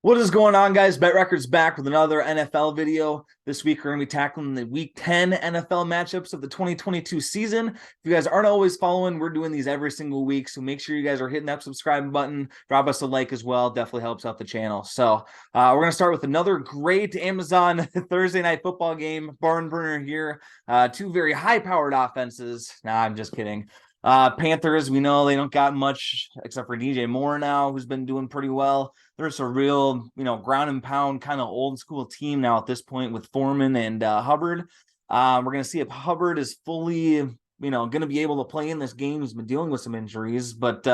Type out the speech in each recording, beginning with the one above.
What is going on, guys? Bet Records back with another NFL video. This week, we're going to be tackling the Week 10 NFL matchups of the 2022 season. If you guys aren't always following, we're doing these every single week, so make sure you guys are hitting that subscribe button. Drop us a like as well. Definitely helps out the channel. So we're going to start with another great Amazon Thursday night football game. Barn burner here. Two very high-powered offenses. Nah, I'm just kidding. Panthers, we know they don't got much except for DJ Moore now, who's been doing pretty well. There's a real, ground and pound kind of old school team now at this point with Foreman and Hubbard. We're going to see if Hubbard is fully, going to be able to play in this game. He's been dealing with some injuries, but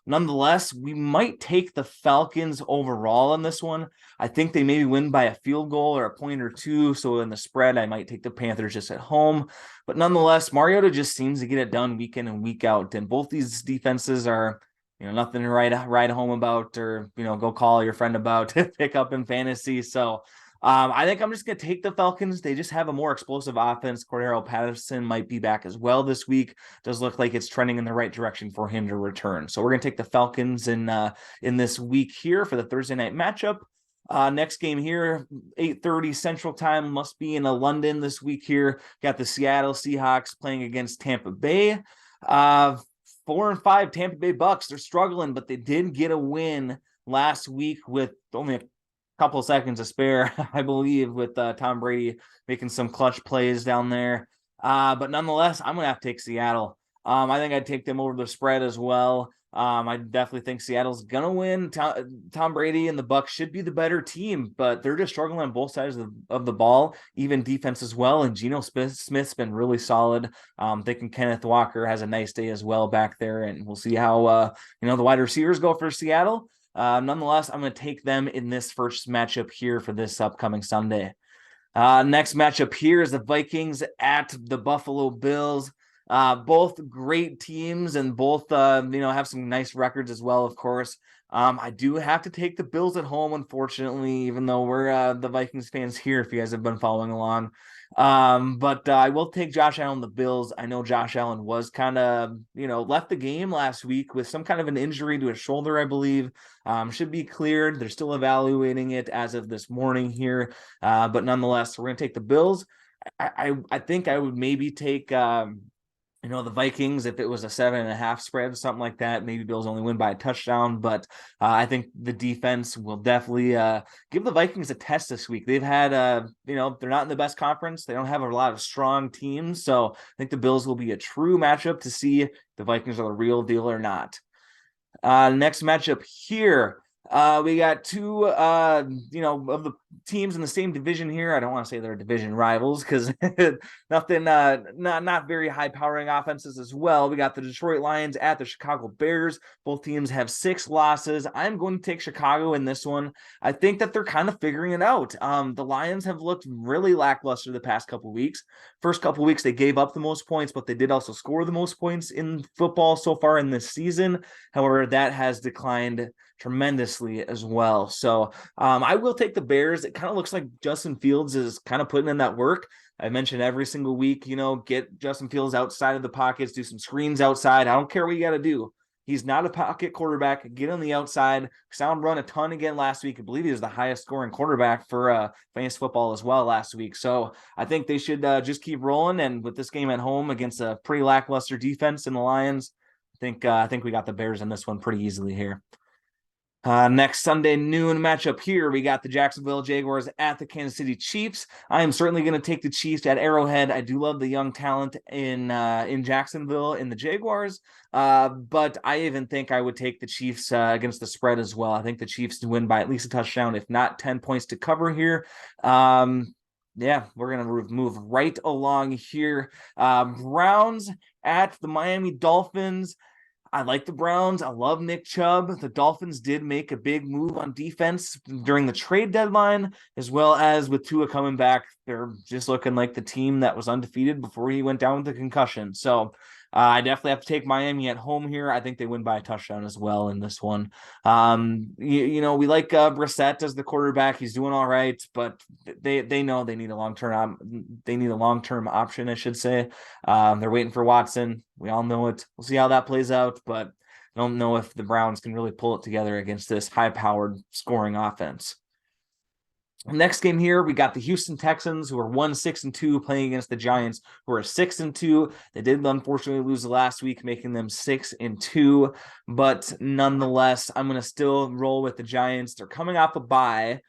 nonetheless, we might take the Falcons overall in this one. I think they maybe win by a field goal or a point or two. So in the spread, I might take the Panthers just at home. But nonetheless, Mariota just seems to get it done week in and week out. And both these defenses are, nothing to write home about or, go call your friend about to pick up in fantasy. So I think I'm just going to take the Falcons. They just have a more explosive offense. Cordero Patterson might be back as well this week. Does look like it's trending in the right direction for him to return. So we're going to take the Falcons in this week here for the Thursday night matchup. Next game here, 8:30 Central Time, must be in London this week here. Got the Seattle Seahawks playing against Tampa Bay. 4-5 Tampa Bay Bucks. They're struggling, but they did get a win last week with only a couple of seconds to spare, I believe, with Tom Brady making some clutch plays down there. But nonetheless, I'm going to have to take Seattle. I think I'd take them over the spread as well. I definitely think Seattle's gonna win. Tom Brady and the Bucks should be the better team, but they're just struggling on both sides of the ball, even defense as well. And Geno Smith's been really solid. Thinking Kenneth Walker has a nice day as well back there, and we'll see how the wide receivers go for Seattle. Nonetheless, I'm going to take them in this first matchup here for this upcoming Sunday. Next matchup here is the Vikings at the Buffalo Bills. Both great teams and both, have some nice records as well, of course. I do have to take the Bills at home, unfortunately, even though we're the Vikings fans here, if you guys have been following along. But I will take Josh Allen, the Bills. I know Josh Allen was kind of, left the game last week with some kind of an injury to his shoulder, I believe. Should be cleared. They're still evaluating it as of this morning here. But nonetheless, we're going to take the Bills. I think I would maybe take, the Vikings, if it was a 7.5 spread, something like that, maybe Bills only win by a touchdown. But I think the defense will definitely give the Vikings a test this week. They've had, they're not in the best conference. They don't have a lot of strong teams. So I think the Bills will be a true matchup to see if the Vikings are the real deal or not. Next matchup here. We got two, of the teams in the same division here. I don't want to say they're division rivals because nothing, not very high powering offenses as well. We got the Detroit Lions at the Chicago Bears. Both teams have 6 losses. I'm going to take Chicago in this one. I think that they're kind of figuring it out. The Lions have looked really lackluster the past couple of weeks. First couple of weeks, they gave up the most points, but they did also score the most points in football so far in this season. However, that has declined tremendously as well. So I will take the Bears. It kind of looks like Justin Fields is kind of putting in that work. I mentioned every single week, get Justin Fields outside of the pockets, do some screens outside. I don't care what you got to do. He's not a pocket quarterback. Get on the outside. Saw him run a ton again last week. I believe he was the highest scoring quarterback for fantasy football as well last week. So I think they should just keep rolling. And with this game at home against a pretty lackluster defense in the Lions, I think we got the Bears in this one pretty easily here. Next Sunday noon matchup here, we got the Jacksonville Jaguars at the Kansas City Chiefs. I am certainly going to take the Chiefs at Arrowhead. I do love the young talent in Jacksonville in the Jaguars, but I even think I would take the Chiefs against the spread as well. I think the Chiefs win by at least a touchdown, if not 10 points to cover here. Yeah, we're going to move right along here. Browns at the Miami Dolphins. I like the Browns. I love Nick Chubb. The Dolphins did make a big move on defense during the trade deadline, as well as with Tua coming back. They're just looking like the team that was undefeated before he went down with the concussion. So I definitely have to take Miami at home here. I think they win by a touchdown as well in this one. We like Brissett as the quarterback. He's doing all right, but they know they need a long-term option, I should say. They're waiting for Watson. We all know it. We'll see how that plays out, but I don't know if the Browns can really pull it together against this high-powered scoring offense. Next game here, we got the Houston Texans, who are 1-6-2, playing against the Giants, who are 6-2. They did unfortunately lose last week, making them 6-2. But nonetheless, I'm going to still roll with the Giants. They're coming off a bye.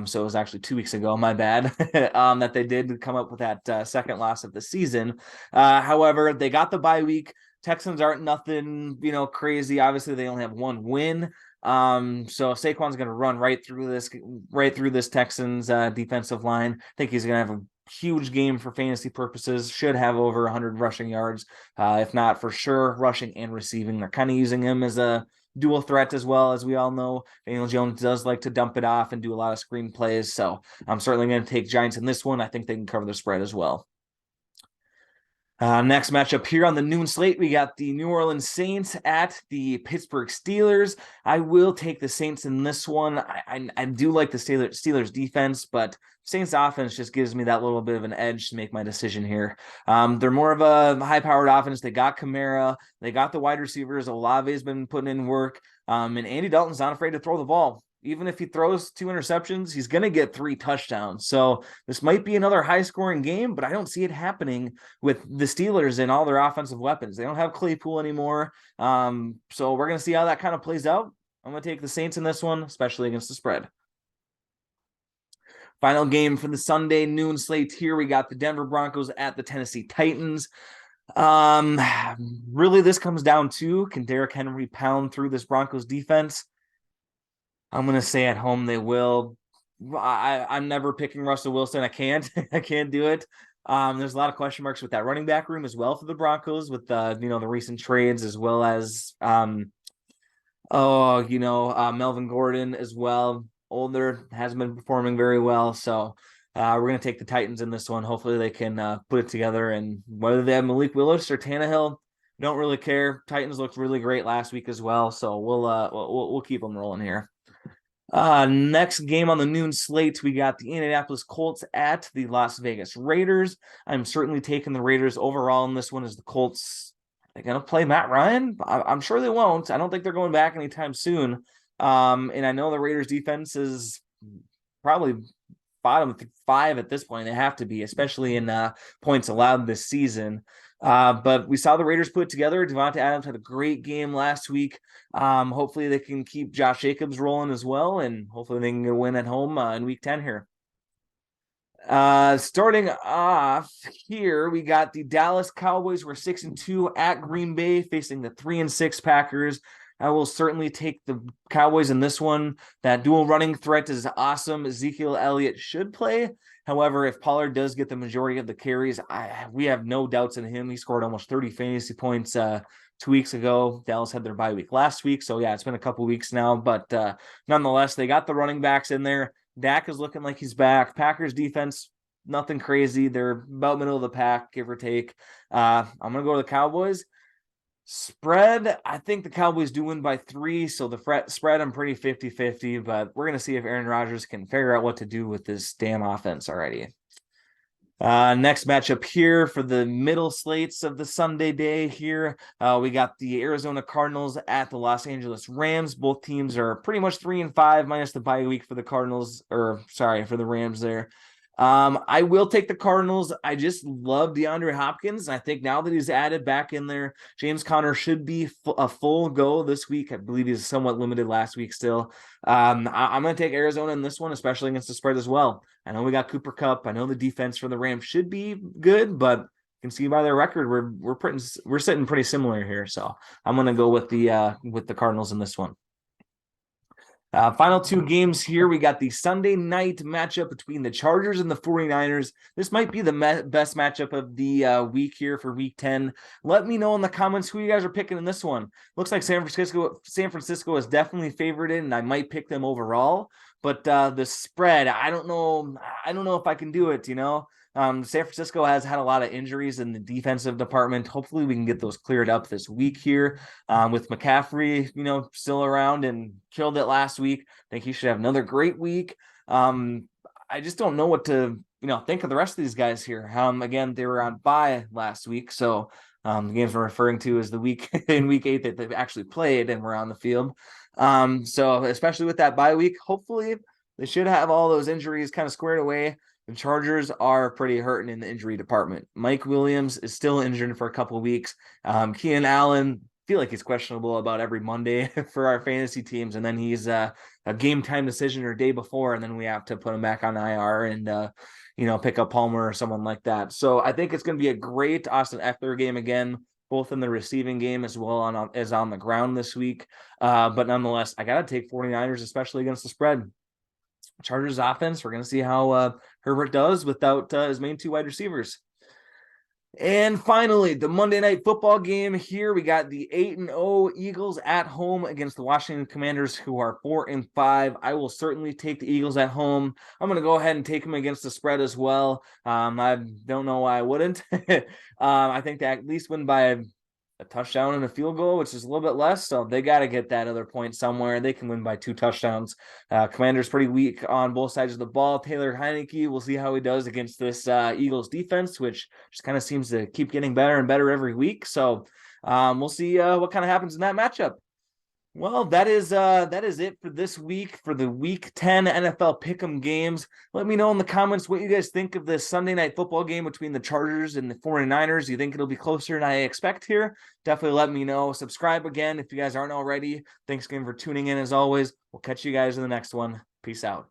So it was actually 2 weeks ago, my bad, that they did come up with that second loss of the season. However, they got the bye week. Texans aren't nothing, crazy. Obviously, they only have one win. So Saquon's going to run right through this Texans defensive line. I think he's going to have a huge game for fantasy purposes. Should have over 100 rushing yards, if not for sure rushing and receiving. They're kind of using him as a dual threat as well. As we all know, Daniel Jones does like to dump it off and do a lot of screen plays. So I'm certainly going to take Giants in this one. I think they can cover the spread as well. Next matchup here on the noon slate, we got the New Orleans Saints at the Pittsburgh Steelers. I will take the Saints in this one. I do like the Steelers defense, but Saints offense just gives me that little bit of an edge to make my decision here. They're more of a high-powered offense. They got Kamara. They got the wide receivers. Olave's been putting in work. And Andy Dalton's not afraid to throw the ball. Even if he throws 2 interceptions, he's going to get 3 touchdowns. So this might be another high-scoring game, but I don't see it happening with the Steelers and all their offensive weapons. They don't have Claypool anymore. So we're going to see how that kind of plays out. I'm going to take the Saints in this one, especially against the spread. Final game for the Sunday noon slate here. We got the Denver Broncos at the Tennessee Titans. Really, this comes down to, can Derrick Henry pound through this Broncos defense? I'm going to say at home they will. I'm never picking Russell Wilson. I can't. I can't do it. There's a lot of question marks with that running back room as well for the Broncos with the recent trades, as well as Melvin Gordon as well. Older, hasn't been performing very well. So we're going to take the Titans in this one. Hopefully they can put it together. And whether they have Malik Willis or Tannehill, don't really care. Titans looked really great last week as well. So we'll keep them rolling here. Next game on the noon slate, we got the Indianapolis Colts at the Las Vegas Raiders. I'm certainly taking the Raiders overall in this one. As the Colts, are they going to play Matt Ryan? I'm sure they won't. I don't think they're going back anytime soon. And I know the Raiders defense is probably bottom 5 at this point. They have to be, especially in points allowed this season. But we saw the Raiders put it together. Devontae Adams had a great game last week. Hopefully they can keep Josh Jacobs rolling as well, and hopefully they can get a win at home in week 10 here. Starting off here, we got the Dallas Cowboys. We're 6-2 at Green Bay, facing the 3-6 Packers. I will certainly take the Cowboys in this one. That dual running threat is awesome. Ezekiel Elliott should play. However, if Pollard does get the majority of the carries, we have no doubts in him. He scored almost 30 fantasy points 2 weeks ago. Dallas had their bye week last week. So, yeah, it's been a couple weeks now. But nonetheless, they got the running backs in there. Dak is looking like he's back. Packers defense, nothing crazy. They're about middle of the pack, give or take. I'm going to go to the Cowboys. Spread, I think the Cowboys do win by 3, so the spread, I'm pretty 50-50, but we're going to see if Aaron Rodgers can figure out what to do with this damn offense already. Next matchup here for the middle slates of the Sunday day here. We got the Arizona Cardinals at the Los Angeles Rams. Both teams are pretty much 3-5 minus the bye week for the for the Rams there. I will take the Cardinals. I just love DeAndre Hopkins. And I think now that he's added back in there, James Conner should be a full go this week. I believe he's somewhat limited last week still. I'm going to take Arizona in this one, especially against the spread as well. I know we got Cooper Kupp. I know the defense for the Rams should be good, but you can see by their record, we're sitting pretty similar here. So I'm going to go with the Cardinals in this one. Final 2 games here. We got the Sunday night matchup between the Chargers and the 49ers. This might be the best matchup of the week here for week 10. Let me know in the comments who you guys are picking in this one. Looks like San Francisco is definitely favored in, and I might pick them overall. But the spread, I don't know if I can do it, San Francisco has had a lot of injuries in the defensive department. Hopefully we can get those cleared up this week here. With McCaffrey, still around and killed it last week. I think he should have another great week. I just don't know what to, think of the rest of these guys here. Again, they were on bye last week. So The games we're referring to is the week in week 8 that they've actually played and were on the field. So especially with that bye week, hopefully they should have all those injuries kind of squared away. The Chargers are pretty hurting in the injury department. Mike Williams is still injured for a couple of weeks. Keenan Allen, feel like he's questionable about every Monday for our fantasy teams, and then he's a game time decision or day before, and then we have to put him back on IR and pick up Palmer or someone like that. So I think it's going to be a great Austin Eckler game again, both in the receiving game as well as on the ground this week. But nonetheless, I got to take 49ers, especially against the spread. Chargers offense, we're going to see how Herbert does without his main 2 wide receivers. And finally, the Monday Night Football game here. We got the 8-0 Eagles at home against the Washington Commanders, who are 4-5. I will certainly take the Eagles at home. I'm going to go ahead and take them against the spread as well. I don't know why I wouldn't. I think they at least win by a touchdown and a field goal, which is a little bit less. So they got to get that other point somewhere. They can win by 2 touchdowns. Commanders pretty weak on both sides of the ball. Taylor Heineke, we'll see how he does against this Eagles defense, which just kind of seems to keep getting better and better every week. So we'll see what kind of happens in that matchup. Well, that is it for this week for the Week 10 NFL Pick'em games. Let me know in the comments what you guys think of this Sunday Night Football game between the Chargers and the 49ers. Do you think it'll be closer than I expect here? Definitely let me know. Subscribe again if you guys aren't already. Thanks again for tuning in as always. We'll catch you guys in the next one. Peace out.